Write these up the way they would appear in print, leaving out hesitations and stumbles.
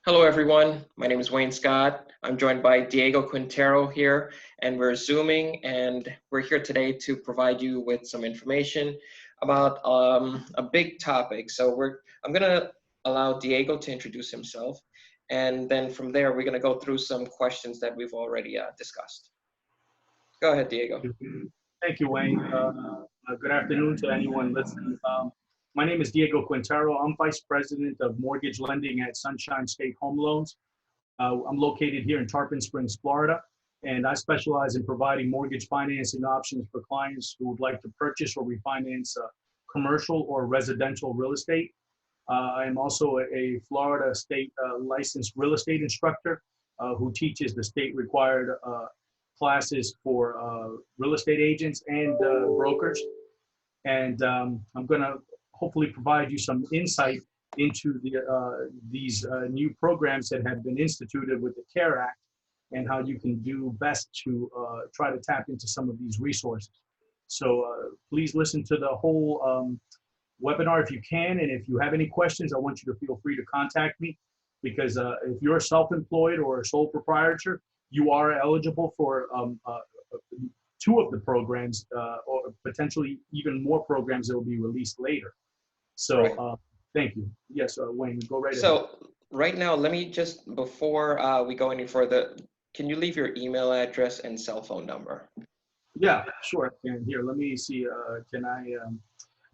Hello, everyone. My name is Wayne Scott. I'm joined by Diego Quintero here, and we're Zooming, and we're here today to provide you with some information about a big topic. I'm going to allow Diego to introduce himself, and then from there, we're going to go through some questions that we've already discussed. Go ahead, Diego. Thank you, Wayne. Good afternoon to anyone listening. My name is Diego Quintero. I'm Vice President of Mortgage Lending at Sunshine State Home Loans. I'm located here in Tarpon Springs, Florida, and I specialize in providing mortgage financing options for clients who would like to purchase or refinance commercial or residential real estate. I'm also a Florida state licensed real estate instructor who teaches the state required classes for real estate agents and brokers. And I'm going to hopefully provide you some insight into these new programs that have been instituted with the CARE Act and how you can do best to try to tap into some of these resources. So please listen to the whole webinar if you can. And if you have any questions, I want you to feel free to contact me, because if you're self-employed or a sole proprietor, you are eligible for two of the programs or potentially even more programs that will be released later. So right. Thank you. Yes, Wayne, go right ahead. So right now, let me just, before we go any further, can you leave your email address and cell phone number? Yeah, sure. And here, let me see. Can I?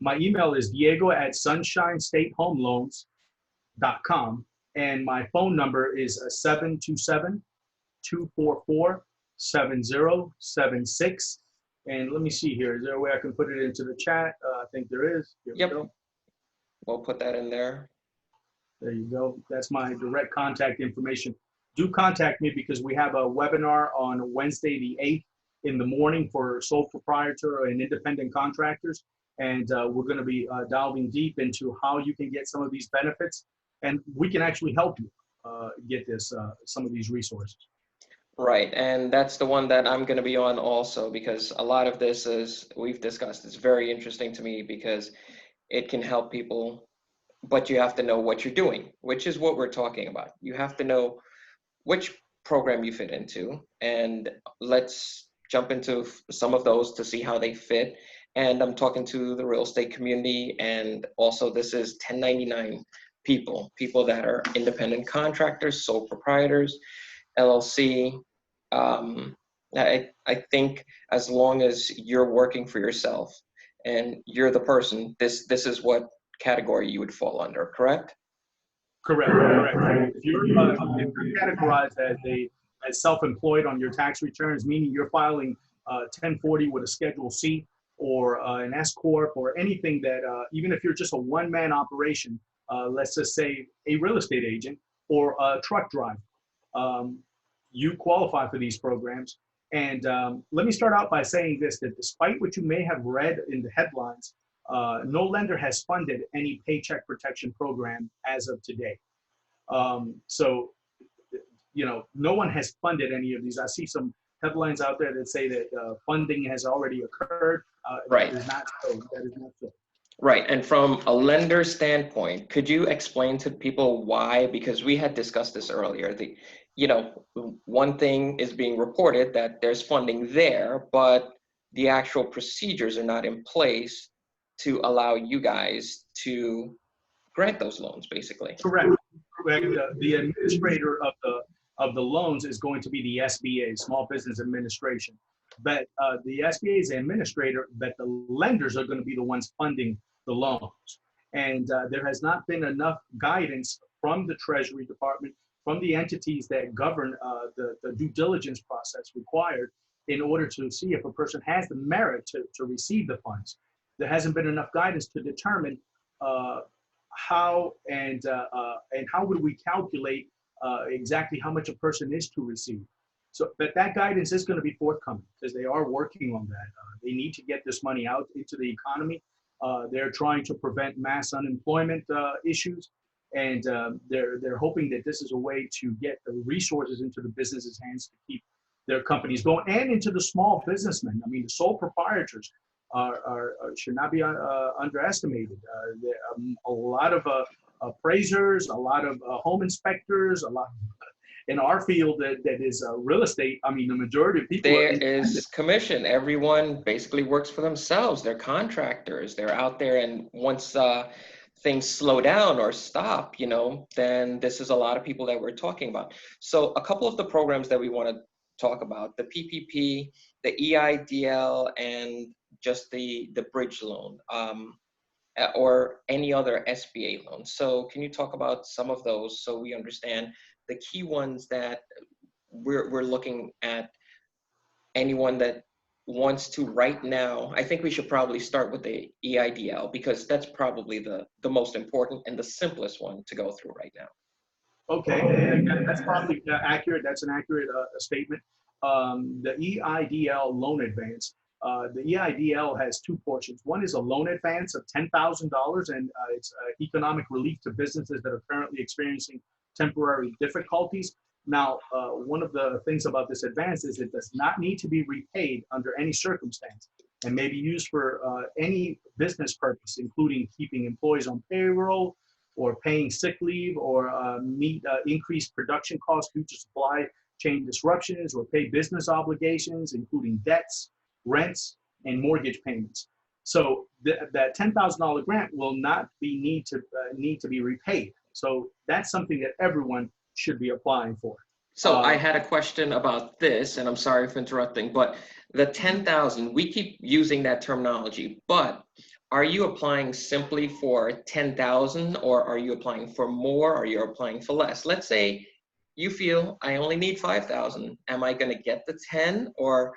My email is diego@sunshinestatehomeloans.com, and my phone number is 727-244-7076. And let me see here. Is there a way I can put it into the chat? I think there is. Here yep. We'll put that in there. There you go. That's my direct contact information. Do contact me, because we have a webinar on Wednesday the 8th in the morning for sole proprietor and independent contractors. And we're going to be delving deep into how you can get some of these benefits. And we can actually help you get some of these resources. Right, and that's the one that I'm going to be on also, because a lot of this, as we've discussed, is very interesting to me, because it can help people, but you have to know what you're doing, which is what we're talking about. You have to know which program you fit into, and let's jump into some of those to see how they fit. And I'm talking to the real estate community, and also this is 1099 people that are independent contractors, sole proprietors, LLC. I think as long as you're working for yourself and you're the person, this is what category you would fall under, correct? Correct. If you're categorized as self-employed on your tax returns, meaning you're filing 1040 with a Schedule C or an S Corp or anything that, even if you're just a one-man operation, let's just say a real estate agent or a truck driver, you qualify for these programs. And let me start out by saying this, that despite what you may have read in the headlines, no lender has funded any paycheck protection program as of today. So, you know, no one has funded any of these. I see some headlines out there that say that funding has already occurred. Right. That is not so. That is not so. Right, and from a lender standpoint, could you explain to people why? Because we had discussed this earlier. One thing is being reported that there's funding there, but the actual procedures are not in place to allow you guys to grant those loans, basically. Correct. The administrator of the loans is going to be the SBA, Small Business Administration. But the SBA is the administrator, but the lenders are going to be the ones funding the loans. And there has not been enough guidance from the Treasury Department, from the entities that govern the due diligence process required in order to see if a person has the merit to receive the funds. There hasn't been enough guidance to determine how would we calculate exactly how much a person is to receive. So, but that guidance is going to be forthcoming, because they are working on that. They need to get this money out into the economy. They're trying to prevent mass unemployment issues, and they're hoping that this is a way to get the resources into the businesses' hands to keep their companies going, and into the small businessmen. I mean, the sole proprietors should not be underestimated. A lot of appraisers, a lot of home inspectors, a lot in our field that is real estate. I mean, the majority of people There are is commission. Everyone basically works for themselves. They're contractors. They're out there, and once things slow down or stop, you know, then this is a lot of people that we're talking about. So a couple of the programs that we want to talk about: the PPP, the EIDL, and just the bridge loan, or any other SBA loan. So can you talk about some of those so we understand the key ones that we're looking at? Anyone that wants to right now, I think we should probably start with the EIDL because that's probably the most important and the simplest one to go through right now. okay. And that's probably accurate. That's an accurate statement. The EIDL loan advance. The EIDL has two portions. One is a loan advance of $10,000, and it's economic relief to businesses that are currently experiencing temporary difficulties. Now, one of the things about this advance is it does not need to be repaid under any circumstance and may be used for any business purpose, including keeping employees on payroll or paying sick leave or meet increased production costs due to supply chain disruptions or pay business obligations, including debts, rents, and mortgage payments. So that $10,000 grant will not need to be repaid. So that's something that everyone should be applying for. So I had a question about this, and I'm sorry for interrupting, but the 10,000, we keep using that terminology, but are you applying simply for 10,000 or are you applying for more? Or you're applying for less? Let's say you feel I only need 5,000. Am I going to get the 10, or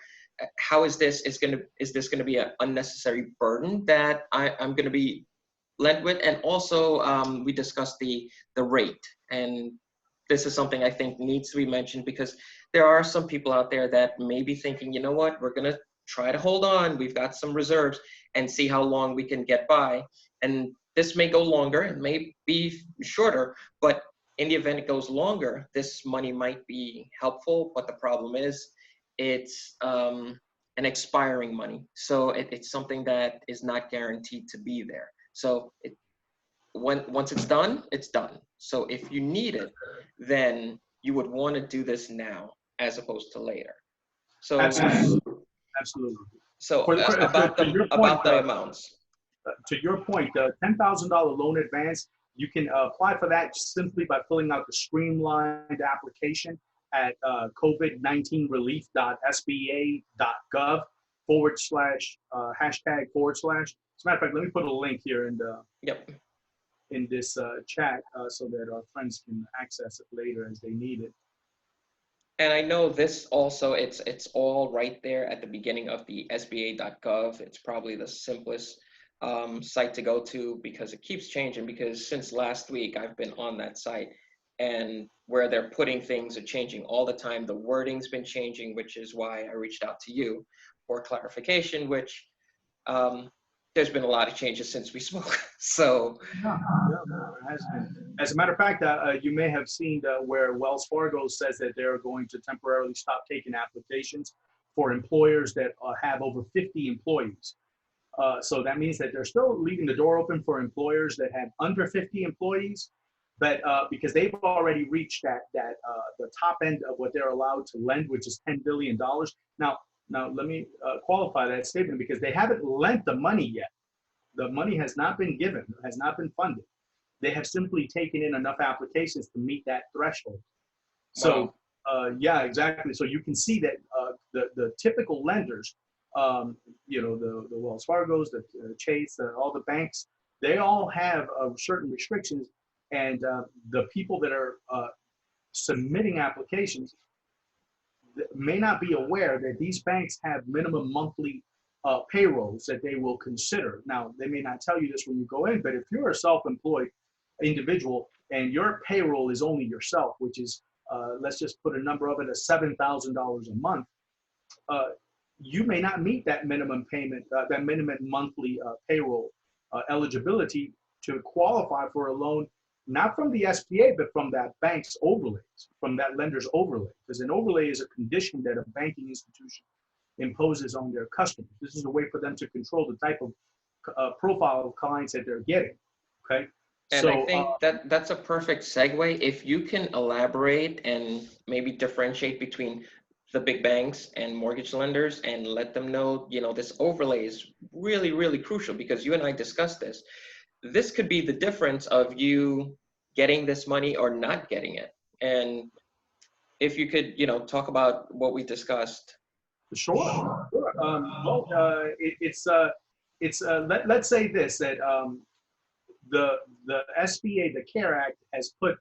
how is this? Is this going to be an unnecessary burden that I'm going to be lent with? And also we discussed the rate, and this is something I think needs to be mentioned because there are some people out there that may be thinking, you know what, we're going to try to hold on. We've got some reserves and see how long we can get by. And this may go longer, it may be shorter, but in the event it goes longer, this money might be helpful. But the problem is it's an expiring money. So it's something that is not guaranteed to be there. So once it's done, it's done. So if you need it, then you would want to do this now as opposed to later. So Absolutely. Absolutely. So about the amounts. To your point, the $10,000 loan advance, you can apply for that simply by filling out the streamlined application at covid19relief.sba.gov/#/ As a matter of fact, let me put a link here in this chat so that our friends can access it later as they need it. And I know this also, it's all right there at the beginning of the SBA.gov. It's probably the simplest site to go to because it keeps changing, because since last week I've been on that site, and where they're putting things are changing all the time. The wording's been changing, which is why I reached out to you for clarification, which there's been a lot of changes since we spoke. So yeah, it has been. As a matter of fact, you may have seen where Wells Fargo says that they're going to temporarily stop taking applications for employers that have over 50 employees. So that means that they're still leaving the door open for employers that have under 50 employees, but because they've already reached the top end of what they're allowed to lend, which is $10 billion. Now let me qualify that statement, because they haven't lent the money yet. The money has not been given, has not been funded. They have simply taken in enough applications to meet that threshold. So yeah, exactly. So you can see that the typical lenders, you know, the Wells Fargos, the Chase, all the banks, they all have certain restrictions, and the people that are submitting applications may not be aware that these banks have minimum monthly payrolls that they will consider. Now, they may not tell you this when you go in, but if you're a self-employed individual and your payroll is only yourself, which is, let's just put a number of it as $7,000 a month, you may not meet that minimum payment, that minimum monthly payroll eligibility to qualify for a loan, not from the SBA, but from that bank's overlays, from that lender's overlay. Because an overlay is a condition that a banking institution imposes on their customers. This is a way for them to control the type of profile of clients that they're getting, okay? And I So think that that's a perfect segue. If you can elaborate and maybe differentiate between the big banks and mortgage lenders and let them know, this overlay is really, really crucial because you and I discussed this. This could be the difference of you getting this money or not getting it. And if you could, talk about what we discussed. sure, sure. Well, let's say this, that the SBA, the CARE Act, has put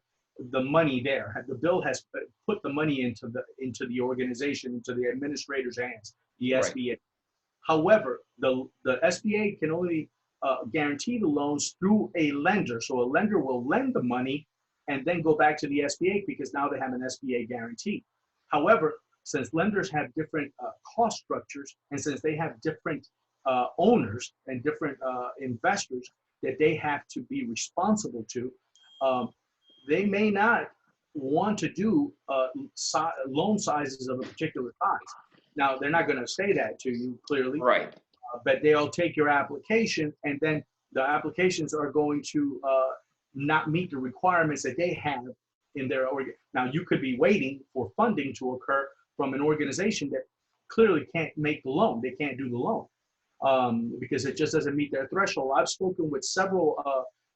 the money there. The bill has put the money into the organization, into the administrator's hands, the Right, SBA. However, the SBA can only guarantee the loans through a lender. So a lender will lend the money and then go back to the SBA because now they have an SBA guarantee. However, since lenders have different cost structures and since they have different owners and different investors that they have to be responsible to, they may not want to do loan sizes of a particular size. Now, they're not going to say that to you clearly, right, but they'll take your application and then the applications are going to not meet the requirements that they have in their organ. Now, you could be waiting for funding to occur from an organization that clearly can't make the loan. They can't do the loan because it just doesn't meet their threshold. I've spoken with several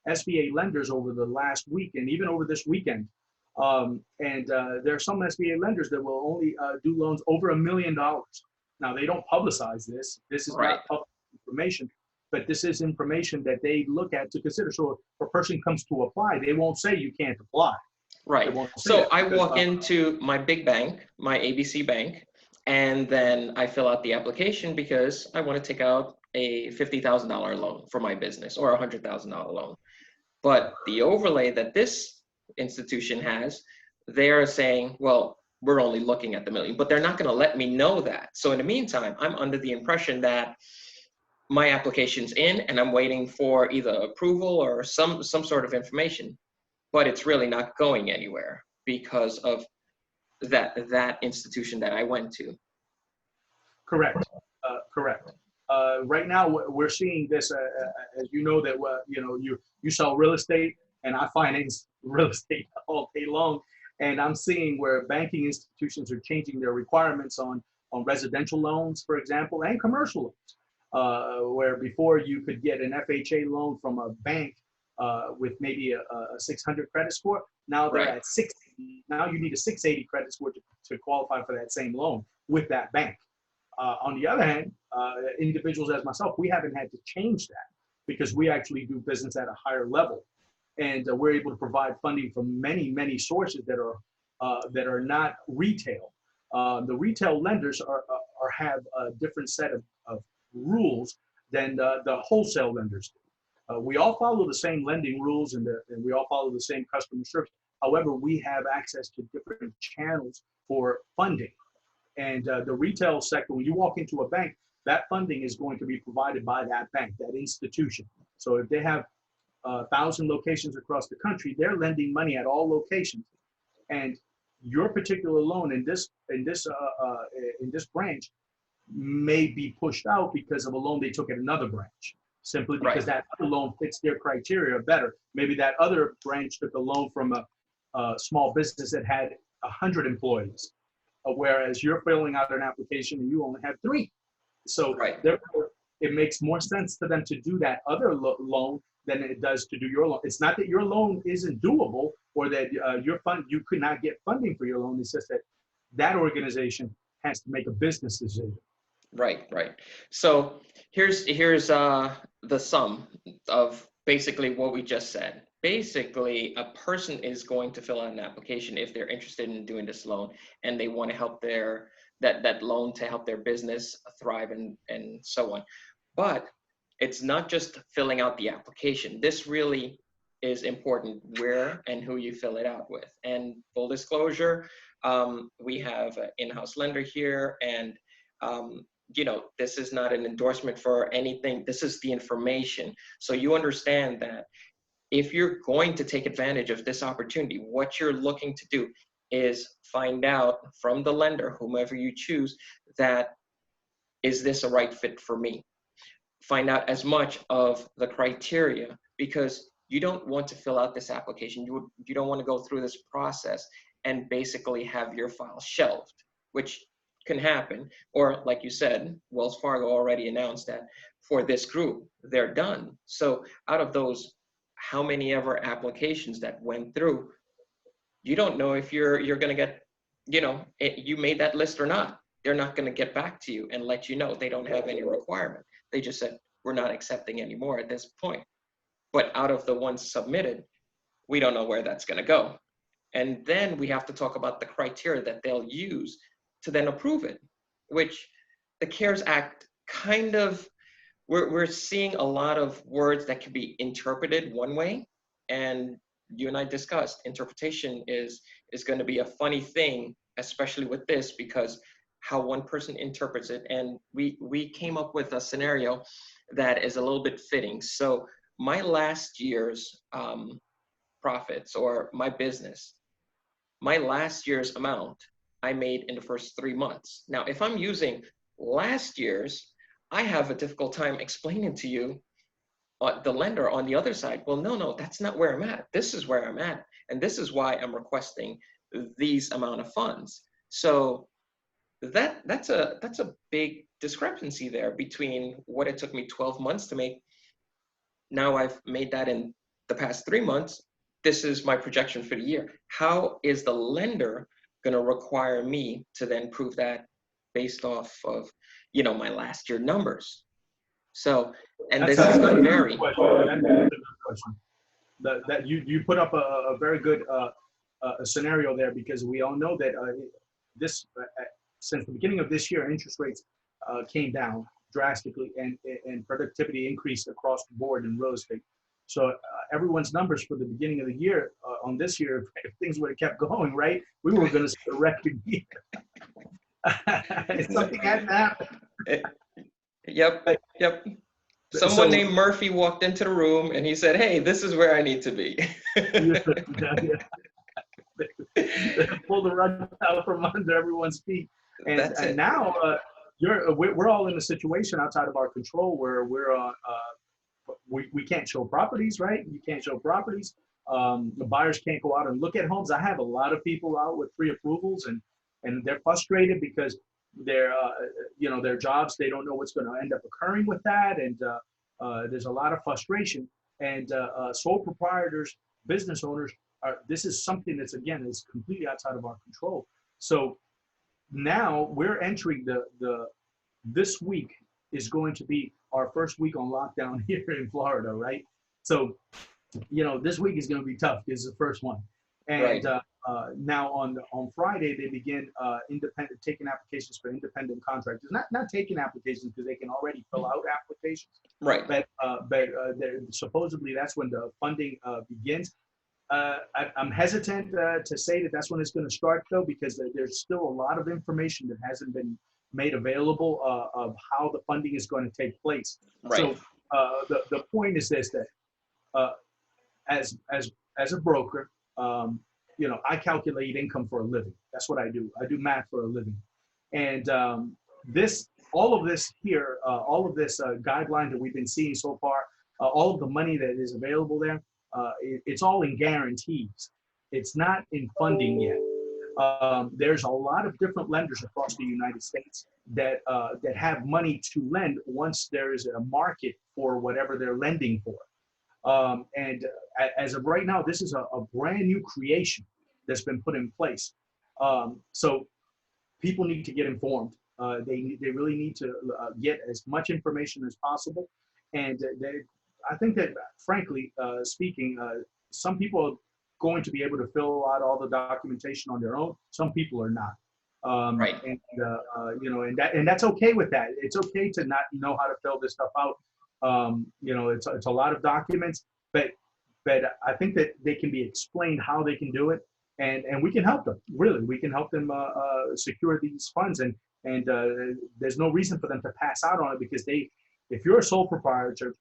SBA lenders over the last week and even over this weekend. And there are some SBA lenders that will only do loans over $1 million. Now, they don't publicize this. This is right. not public information, but this is information that they look at to consider. So if a person comes to apply, they won't say you can't apply. Right. So I walk into my big bank, my ABC bank, and then I fill out the application because I want to take out a $50,000 loan for my business or a $100,000 loan. But the overlay that this institution has, they're saying, well, we're only looking at the million, but they're not going to let me know that. So in the meantime, I'm under the impression that my application's in and I'm waiting for either approval or some sort of information, but it's really not going anywhere because of that institution that I went to. Correct. Correct. Right now, we're seeing this, as you know, that you sell real estate, and I finance real estate all day long, and I'm seeing where banking institutions are changing their requirements on residential loans, for example, and commercial loans, where before you could get an FHA loan from a bank with maybe a 600 credit score. Now they're at 680. Now you need a 680 credit score to qualify for that same loan with that bank. On the other hand, individuals as myself, we haven't had to change that because we actually do business at a higher level, and we're able to provide funding from many sources that are not retail. The retail lenders have a different set of rules than the wholesale lenders do. We all follow the same lending rules and we all follow the same customer service. However, we have access to different channels for funding. And the retail sector, when you walk into a bank, that funding is going to be provided by that bank, that institution. So if they have 1,000 locations across the country, they're lending money at all locations. And your particular loan in this branch may be pushed out because of a loan they took at another branch, simply because that other loan fits their criteria better. Maybe that other branch took a loan from a small business that had 100 employees. Whereas you're filling out an application and you only have 3. So therefore, it makes more sense to them to do that other loan than it does to do your loan. It's not that your loan isn't doable or that you could not get funding for your loan. It's just that that organization has to make a business decision. Right. So here's the sum of basically what we just said. Basically, a person is going to fill out an application if they're interested in doing this loan and they want to help that loan to help their business thrive and so on. But it's not just filling out the application. This really is important, where and who you fill it out with. And full disclosure, we have an in-house lender here, and this is not an endorsement for anything. This is the information. So you understand that if you're going to take advantage of this opportunity, what you're looking to do is find out from the lender, whomever you choose, that is this a right fit for me? Find out as much of the criteria, because you don't want to fill out this application. You don't want to go through this process and basically have your file shelved, which can happen. Or like you said, Wells Fargo already announced that for this group, they're done. So out of those, how many ever applications that went through, you don't know if you're going to get, you made that list or not. They're not going to get back to you and let you know. They don't have any requirement. They just said, we're not accepting anymore at this point. But out of the ones submitted, we don't know where that's going to go. And then we have to talk about the criteria that they'll use to then approve it, which the CARES Act kind of, we're seeing a lot of words that can be interpreted one way. And you and I discussed interpretation is going to be a funny thing, especially with this, because how one person interprets it. And we came up with a scenario that is a little bit fitting. So my last year's profits, or my business, my last year's amount I made in the first 3 months. Now, if I'm using last year's, I have a difficult time explaining to you, the lender on the other side, well, no, that's not where I'm at. This is where I'm at. And this is why I'm requesting these amount of funds. So that's a big discrepancy there between what it took me 12 months to make. Now I've made that in the past 3 months. This is my projection for the year. How is the lender going to require me to then prove that based off of, my last year numbers? So, and this is going to vary. That's a good question. That you put up a very good scenario there, because we all know that since the beginning of this year, interest rates came down drastically, and productivity increased across the board in real estate. So everyone's numbers for the beginning of the year on this year, if things would have kept going, right, we were going to see a record year. Something had to happen. Yep. Someone named Murphy walked into the room and he said, "Hey, this is where I need to be." They pulled the rug out from under everyone's feet. And now we're all in a situation outside of our control where we can't show properties, right? You can't show properties. The buyers can't go out and look at homes. I have a lot of people out with pre-approvals, and they're frustrated because their jobs, they don't know what's going to end up occurring with that, and there's a lot of frustration. And sole proprietors, business owners, this is something that's, again, is completely outside of our control. So now we're entering this week is going to be our first week on lockdown here in Florida, right? So, this week is going to be tough. This is the first one. And right. Now on Friday, they begin taking applications for independent contractors. Not taking applications because they can already fill out applications. Right. But supposedly that's when the funding begins. I'm hesitant to say that that's when it's going to start, though, because there's still a lot of information that hasn't been made available of how the funding is going to take place. Right. So the point is this, that as a broker, I calculate income for a living. That's what I do. I do math for a living. And all of this guideline that we've been seeing so far, all of the money that is available there, it's all in guarantees. It's not in funding yet. There's a lot of different lenders across the United States that have money to lend once there is a market for whatever they're lending for. And as of right now, this is a brand new creation that's been put in place. So people need to get informed. They really need to get as much information as possible. And I think that, frankly speaking, some people are going to be able to fill out all the documentation on their own. Some people are not. Right. And that's okay with that. It's okay to not know how to fill this stuff out. It's a lot of documents, but I think that they can be explained how they can do it, and we can help them. Really, we can help them secure these funds, and there's no reason for them to pass out on it, because if you're a sole proprietor,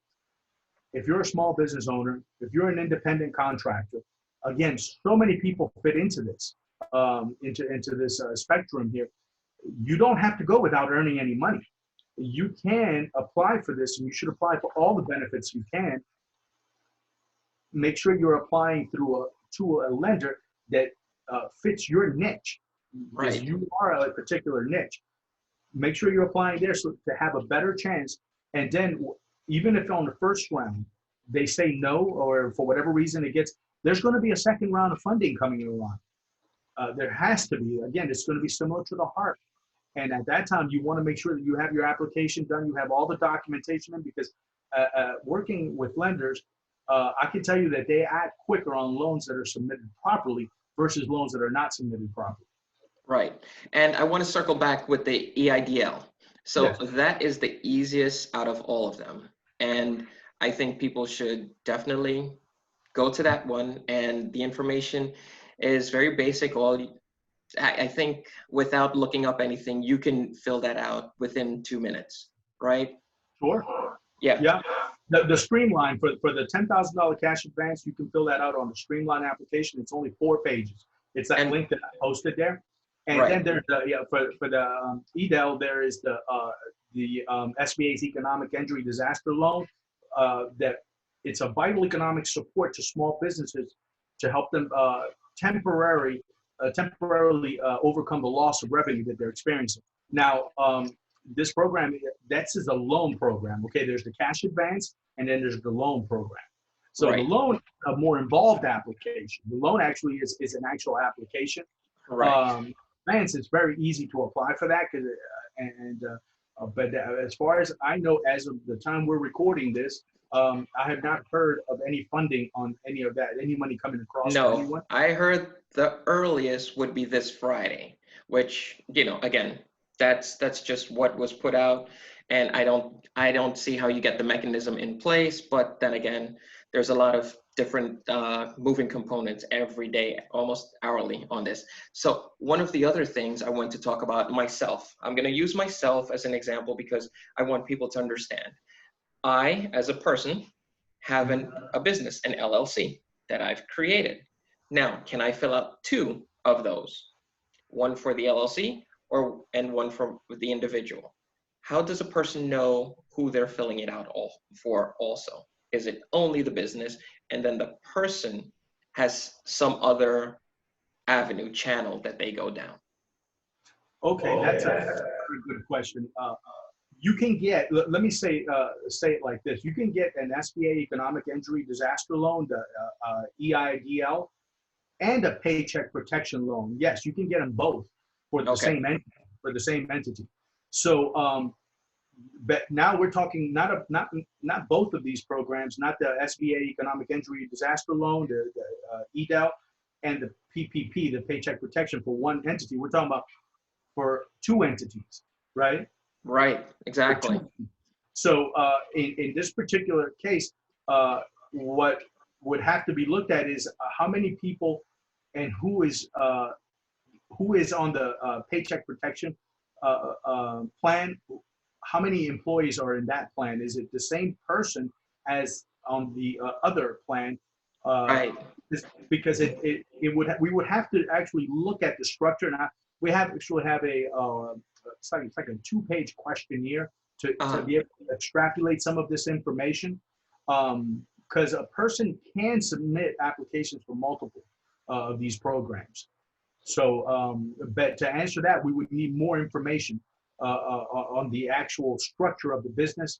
if you're a small business owner, if you're an independent contractor, again, so many people fit into this into this spectrum here. You don't have to go without earning any money. You can apply for this, and you should apply for all the benefits you can. make sure you're applying to a lender that fits your niche, because Right. you are a particular niche. Make sure you're applying there so to have a better chance. And then even if on the first round they say no, or for whatever reason there's going to be a second round of funding coming along. There has to be. Again, it's going to be similar to the HARP. And at that time, you want to make sure that you have your application done, you have all the documentation in, because working with lenders, I can tell you that they act quicker on loans that are submitted properly versus loans that are not submitted properly. Right. And I want to circle back with the EIDL. So Yes. that is the easiest out of all of them. And I think people should definitely go to that one. And the information is very basic. I think without looking up anything, you can fill that out within 2 minutes, right? Sure. Yeah. Yeah. The Streamline for the $10,000 cash advance, you can fill that out on the Streamline application. It's only 4 pages. It's that link that I posted there. And right. then there's for the EIDL, there is the SBA's Economic Injury Disaster Loan. That it's a vital economic support to small businesses to help them temporarily overcome the loss of revenue that they're experiencing. Now, this program, that's is a loan program. Okay, there's the cash advance, and then there's the loan program. So right. the loan is a more involved application. The loan actually is an actual application. Right. Advance, it's very easy to apply for that, but as far as I know, as of the time we're recording this, I have not heard of any funding on any of that, any money coming across to anyone. I heard the earliest would be this Friday, which, again, that's just what was put out. And I don't see how you get the mechanism in place, but then again, there's a lot of different moving components every day, almost hourly on this. So one of the other things I want to talk about myself, I'm going to use myself as an example because I want people to understand. I, as a person, have a business, an LLC that I've created. Now, can I fill out 2 of those? One for the LLC and one for the individual? How does a person know who they're filling it out for also? Is it only the business and then the person has some other avenue channel that they go down? Okay, that's a very good question. You can get, let me say it like this. You can get an SBA Economic Injury Disaster Loan, the EIDL, and a Paycheck Protection Loan. Yes, you can get them both for the same entity. So, but now we're talking not both of these programs, not the SBA Economic Injury Disaster Loan, the EIDL, and the PPP, the Paycheck Protection, for one entity. We're talking about for 2 entities, right? Right, exactly. So in this particular case, what would have to be looked at is how many people and who is on the Paycheck Protection plan. How many employees are in that plan? Is it the same person as on the other plan? Right. Because we would have to actually look at the structure. Now we actually have it's like a 2-page questionnaire to be able to extrapolate some of this information, because a person can submit applications for multiple of these programs. So, but to answer that, we would need more information on the actual structure of the business.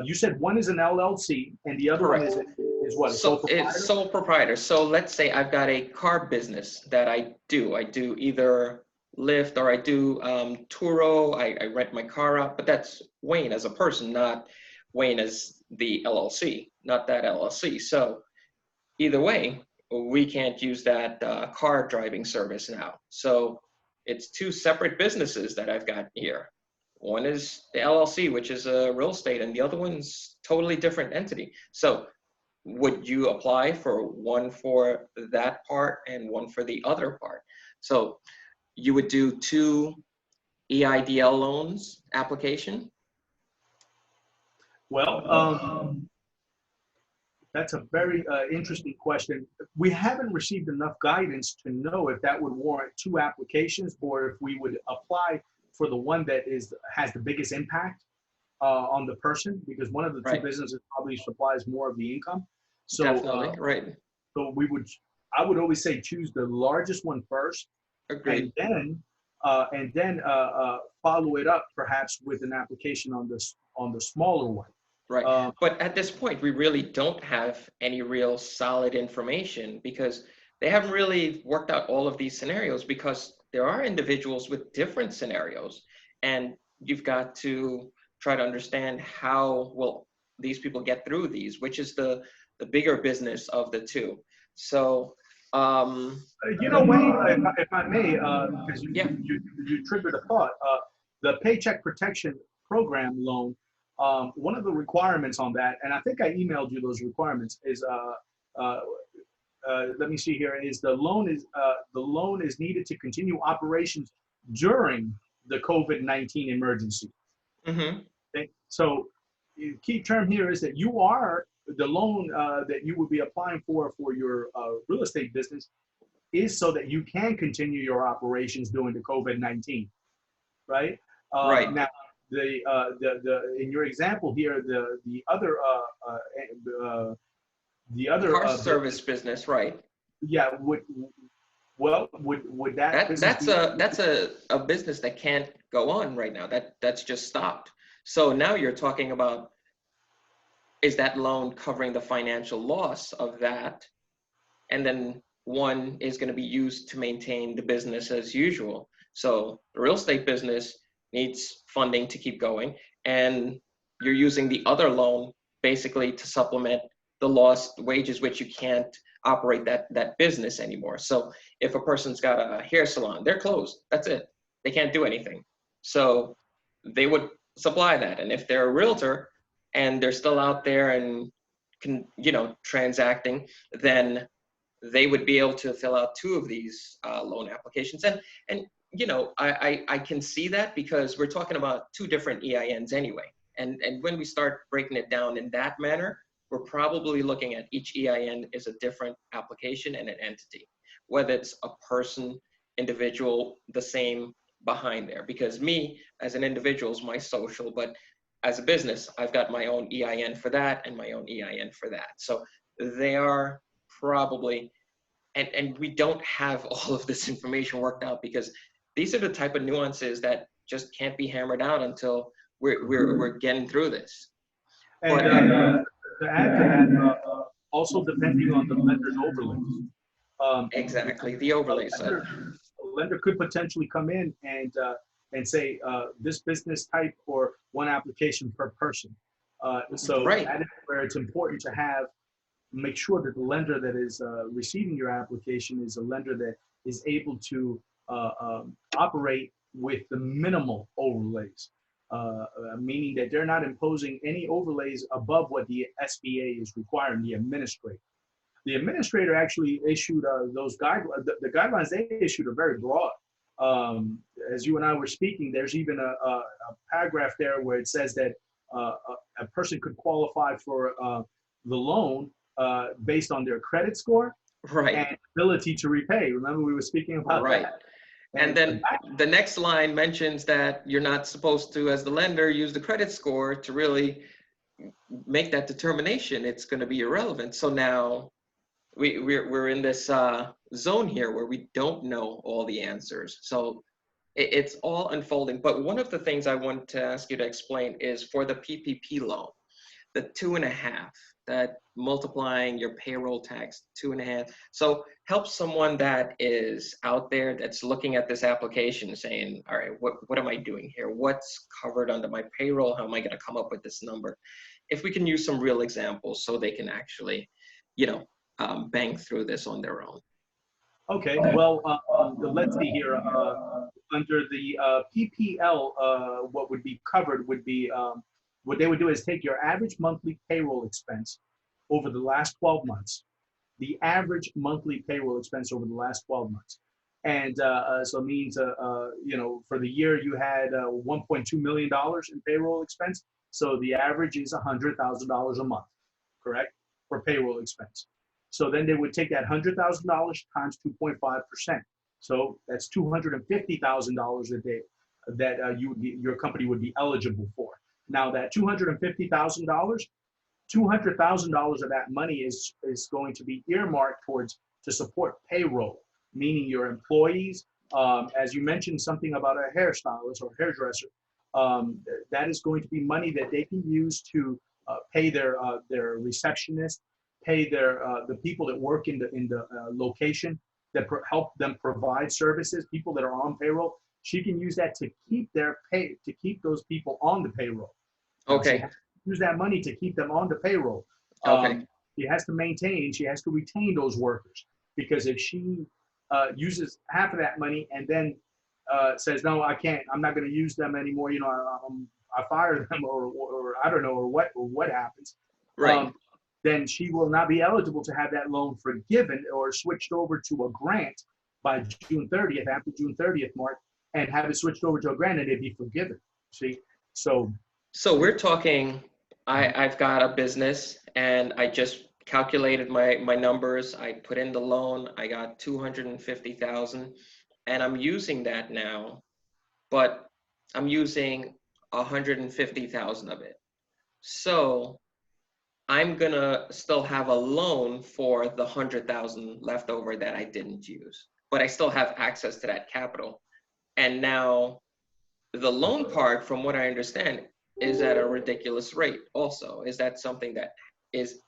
You said one is an LLC and the other one is what? So it's sole proprietor. So let's say I've got a car business that I do. I do either Lyft or I do Turo. I rent my car out, but that's Wayne as a person, not Wayne as the LLC, not that LLC. So either way, we can't use that car driving service now. So it's 2 separate businesses that I've got here. One is the LLC, which is a real estate, and the other one's totally different entity. So would you apply for one for that part and one for the other part? So you would do 2 EIDL loans application? Well, that's a very interesting question. We haven't received enough guidance to know if that would warrant 2 applications or if we would apply for the one that has the biggest impact on the person, because one of the 2 businesses probably supplies more of the income. So, Definitely, right. so I would always say choose the largest one first, Agreed. and then follow it up perhaps with an application on the smaller one. Right. Uh, But at this point, we really don't have any real solid information because they haven't really worked out all of these scenarios because there are individuals with different scenarios. And you've got to try to understand how will these people get through these, which is the bigger business of the two. So, Wayne, if I may, because yeah, you triggered a thought, the Paycheck Protection Program loan, one of the requirements on that, and I think I emailed you those requirements, is let me see here, is the loan is needed to continue operations during the COVID-19 emergency. mm-hmm, Okay? So the key term here is that the loan that you would be applying for your real estate business is so that you can continue your operations during the COVID-19, right? right. Now, in your example here, the other Car service business, right. yeah, would that business That's be? a business that can't go on right now. That's just stopped. So now you're talking about, is that loan covering the financial loss of that? And then one is going to be used to maintain the business as usual. So the real estate business needs funding to keep going, and you're using the other loan basically to supplement the lost wages, which you can't operate that business anymore. So if a person's got a hair salon, they're closed. That's it. They can't do anything. So they would supply that. And if they're a realtor and they're still out there and transacting, then they would be able to fill out two of these loan applications. And I can see that because we're talking about two different EINs anyway. And when we start breaking it down in that manner, we're probably looking at each EIN is a different application and an entity, whether it's a person, individual, the same behind there. Because me as an individual is my social, but as a business, I've got my own EIN for that and my own EIN for that. So they are probably, and we don't have all of this information worked out because these are the type of nuances that just can't be hammered out until we're getting through this. And But to add to that, also depending on the lender's overlays. exactly, the overlay side. A lender could potentially come in and say this business type or one application per person. So Right. that is where it's important to make sure that the lender that is receiving your application is a lender that is able to operate with the minimal overlays, meaning that they're not imposing any overlays above what the SBA is requiring, the administrator. The administrator actually issued those guidelines. The guidelines they issued are very broad. As you and I were speaking, there's even a paragraph there where it says that a person could qualify for the loan based on their credit score Right. and ability to repay. Remember, we were speaking about Right. that. And then the next line mentions that you're not supposed to, as the lender, use the credit score to really make that determination. It's going to be irrelevant. So now we're in this zone here where we don't know all the answers. So it's all unfolding. But one of the things I want to ask you to explain is for the PPP loan, the 2.5, that multiplying your payroll tax 2.5. So help someone that is out there that's looking at this application saying, all right, what am I doing here? What's covered under my payroll? How am I going to come up with this number? If we can use some real examples so they can actually, bang through this on their own. Okay, well, let's see here. Under the PPL, what would be covered would be, what they would do is take your average monthly payroll expense over the last 12 months, the average monthly payroll expense over the last 12 months. And so it means, for the year you had $1.2 million in payroll expense. So the average is $100,000 a month, correct, for payroll expense. So then they would take that $100,000 times 2.5%. So that's $250,000 that your company would be eligible for. Now that $250,000 $200,000 of that money is going to be earmarked to support payroll, meaning your employees. As you mentioned something about a hairstylist or hairdresser, that is going to be money that they can use to pay their receptionist, pay the people that work in the location that help them provide services, people that are on payroll. She can use that to keep those people on the payroll. Okay. She has to use that money to keep them on the payroll. Okay. She has to retain those workers, because if she uses half of that money and then says, no, I can't, I'm not going to use them anymore, I fire them, or I don't know, or what happens, Right. then she will not be eligible to have that loan forgiven or switched over to a grant by June 30th, after June 30th mark, and have it switched over to a grant and it'd be forgiven. See, so we're talking, I've got a business and I just calculated my numbers. I put in the loan, I got 250,000, and I'm using that now, but I'm using 150,000 of it. So I'm gonna still have a loan for the 100,000 left over that I didn't use, but I still have access to that capital. And now the loan part, from what I understand, is at a ridiculous rate also. Is that something that is,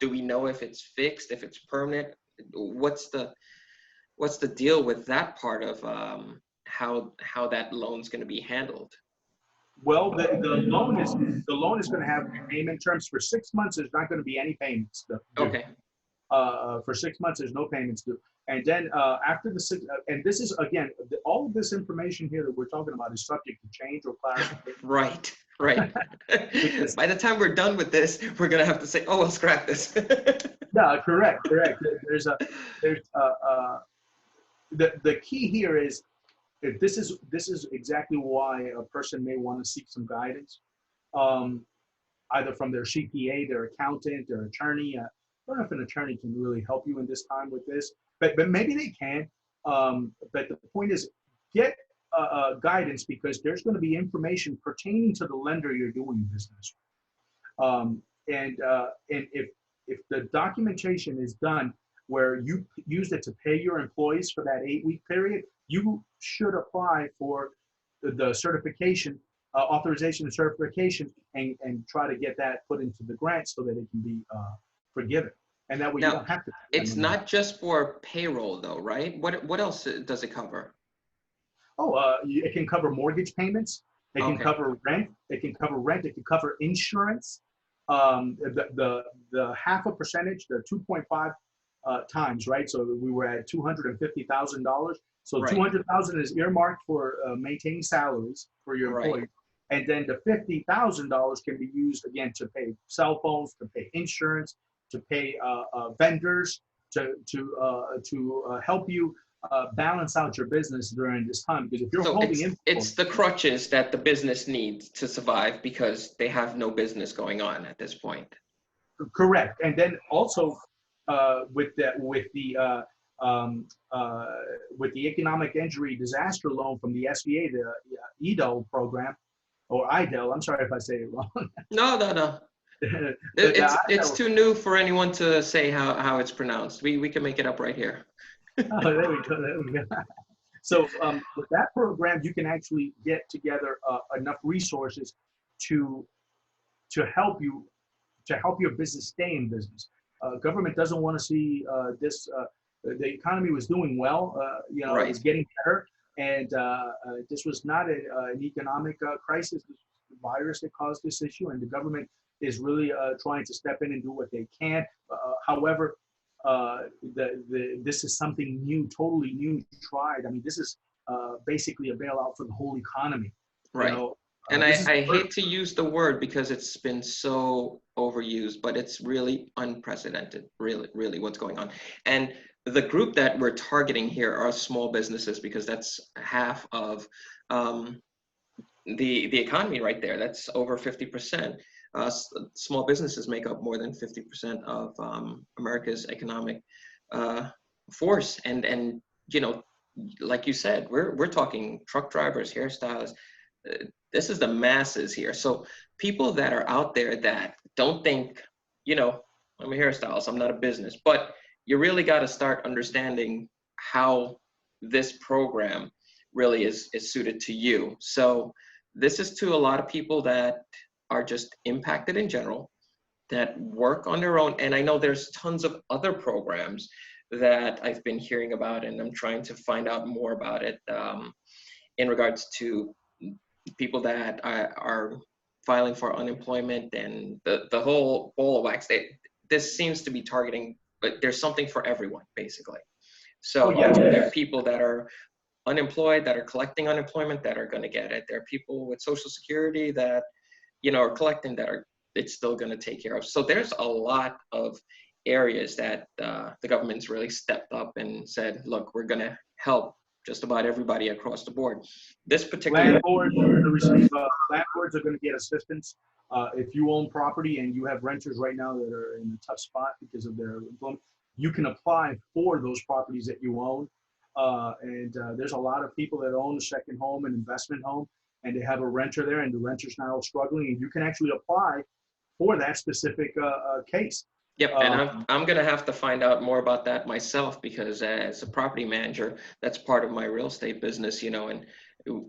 do we know if it's fixed, if it's permanent? What's the deal with that part of how that loan's going to be handled? well, the loan is going to have payment terms for 6 months. There's not going to be any payments due. Okay. For 6 months, there's no payments due. And then after the six, and this is, again, all of this information here that we're talking about is subject to change or clarification. Right. By the time we're done with this, we're gonna have to say, "Oh, we'll scrap this." Yeah, correct. The key here is, if this is exactly why a person may want to seek some guidance, either from their CPA, their accountant, their attorney. I don't know if an attorney can really help you in this time with this, but maybe they can. But the point is, get guidance, because there's going to be information pertaining to the lender you're doing business. And if the documentation is done where you used it to pay your employees for that 8-week period, you should apply for the certification, authorization and certification, and try to get that put into the grant so that it can be forgiven. And that way you don't have to. It's not just for payroll though, right? What else does it cover? Oh, it can cover mortgage payments. It can cover rent. It can cover insurance. The half a percentage, the 2.5 times, right? So we were at $250,000. So Right. 200,000 is earmarked for maintaining salaries for your employees. Right. And then the $50,000 can be used again to pay cell phones, to pay insurance, to pay vendors, to help you balance out your business during this time. Because if you're holding it's the crutches that the business needs to survive, because they have no business going on at this point. Correct. And then also with the economic injury disaster loan from the SBA, the EIDL program, or EIDL. I'm sorry if I say it wrong. No. It's too new for anyone to say how it's pronounced. We can make it up right here. Oh, there we go. So with that program, you can actually get together enough resources to help your business stay in business. Government doesn't want to see this. The economy was doing well. Right. It was getting better, and this was not an economic crisis. This was the virus that caused this issue, and the government is really trying to step in and do what they can. However, this is something new, totally new, tried. I mean, this is basically a bailout for the whole economy. Right. And I hate to use the word because it's been so overused, but it's really unprecedented, really what's going on. And the group that we're targeting here are small businesses, because that's half of the economy right there. That's over 50%. Small businesses make up more than 50% of America's economic force. And like you said, we're talking truck drivers, hairstylists, this is the masses here. So people that are out there that don't think, you know, I'm a hairstylist, I'm not a business, but you really got to start understanding how this program really is suited to you. So this is to a lot of people that are just impacted in general, that work on their own. And I know there's tons of other programs that I've been hearing about, and I'm trying to find out more about it in regards to people that are filing for unemployment and the whole ball of wax. This seems to be targeting, but there's something for everyone, basically. So there are people that are unemployed that are collecting unemployment that are going to get it. There are people with Social Security that, you know, are collecting that are, it's still going to take care of. So there's a lot of areas that the government's really stepped up and said, look, we're going to help just about everybody across the board. This particular landlords are going to receive, landlords are going to get assistance. If you own property and you have renters right now that are in a tough spot because of their employment, you can apply for those properties that you own. There's a lot of people that own a second home, an investment home, and they have a renter there, and the renter's now struggling, and you can actually apply for that specific case. Yep, and I'm going to have to find out more about that myself, because as a property manager, that's part of my real estate business, you know, and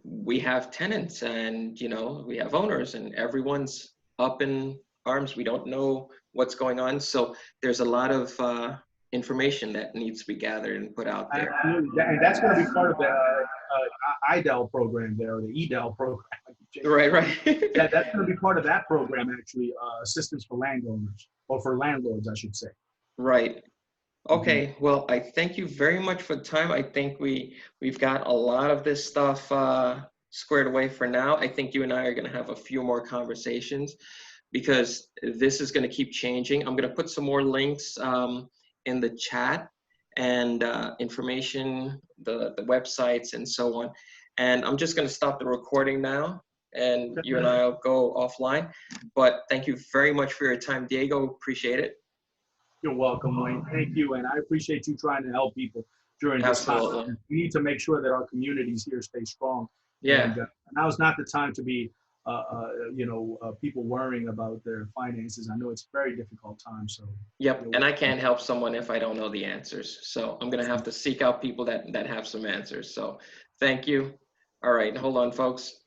we have tenants and, you know, we have owners, and everyone's up in arms. We don't know what's going on. So there's a lot of information that needs to be gathered and put out there. Absolutely. And that's going to be part of the EIDL program there, or the EIDL program. Right. That's going to be part of that program, actually, assistance for landowners, or for landlords, I should say. Right. Okay. Well, I thank you very much for the time. I think we've got a lot of this stuff squared away for now. I think you and I are going to have a few more conversations, because this is going to keep changing. I'm going to put some more links in the chat, and information, the websites and so on. And I'm just going to stop the recording now, and you and I will go offline. But thank you very much for your time, Diego. Appreciate it. You're welcome, Wayne. Thank you. And I appreciate you trying to help people during this time. We need to make sure that our communities here stay strong. Yeah. And now is not the time to be, people worrying about their finances. I know it's a very difficult time. So. Yep. And I can't help someone if I don't know the answers. So I'm going to have to seek out people that have some answers. So thank you. All right. Hold on, folks.